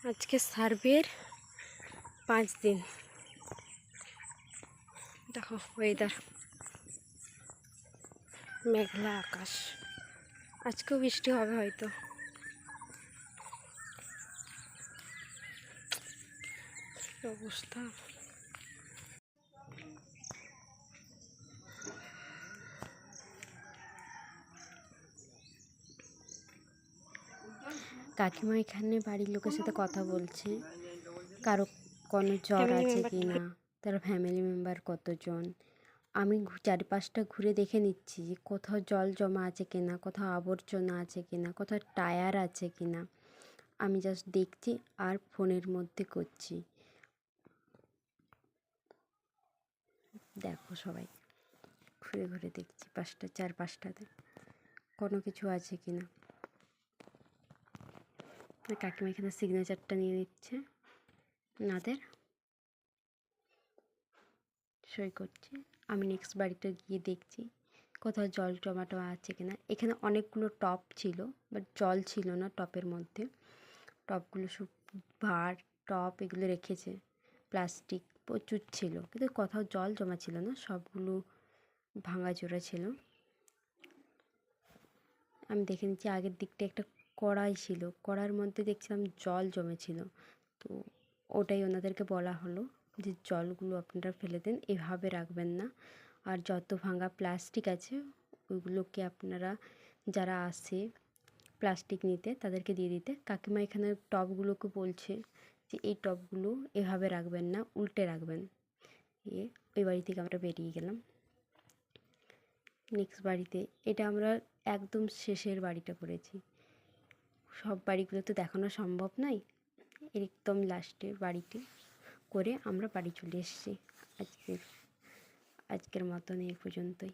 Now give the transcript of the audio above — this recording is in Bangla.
আজকে সার্ভের 5 দিন। দেখো ওয়েদার, মেঘলা আকাশ, আজকেও বৃষ্টি হবে হয়তো। অবস্থা কাকিমা এখানে বাড়ির লোকের সাথে কথা বলছে, কারো কোনো জ্বর আছে কি না, তার ফ্যামিলি মেম্বার কতজন। আমি চারিপাশটা ঘুরে দেখে নিচ্ছি যে কোথাও জল জমা আছে কিনা, কোথাও আবর্জনা আছে কিনা, কোথাও টায়ার আছে কিনা। আমি জাস্ট দেখছি আর ফোনের মধ্যে করছি। দেখো সবাই ঘুরে ঘুরে দেখছি চারপাশটাতে কোনো কিছু আছে কিনা। কাকিমা এখানে সিগনেচারটা নিয়ে নিচ্ছে, নাদের সই করছে। আমি নেক্সট বাড়িতে গিয়ে দেখছি কোথাও জল টমাটো আছে কিনা। এখানে অনেকগুলো টপ ছিল, বাট জল ছিল না টপের মধ্যে। টপগুলো সব ভাঁড় টপ এগুলো রেখেছে, প্লাস্টিক প্রচুর ছিল, কিন্তু কোথাও জল জমা ছিল না, সবগুলো ভাঙাচোরা ছিল। আমি দেখে নিচ্ছি আগের দিকটা একটা কড়াই ছিল, কড়ার মধ্যে দেখছিলাম জল জমেছিল। তো ওটাই ওনাদেরকে বলা হলো যে জলগুলো আপনারা ফেলে দেন, এভাবে রাখবেন না। আর যত ভাঙা প্লাস্টিক আছে ওইগুলোকে আপনারা যারা আসে প্লাস্টিক নিতে তাদেরকে দিয়ে দিতে। কাকিমা এখানে টবগুলোকে বলছে যে এই টবগুলো এভাবে রাখবেন না, উল্টে রাখবেন। ওই বাড়ি থেকে আমরা বেরিয়ে গেলাম নেক্সট বাড়িতে। এটা আমরা একদম শেষের বাড়িটা করেছি, সব বাড়িগুলো তো দেখানো সম্ভব নয়। একদম লাস্টের বাড়িটি করে আমরা বাড়ি চলে এসেছি। আজকের মতন এই পর্যন্তই।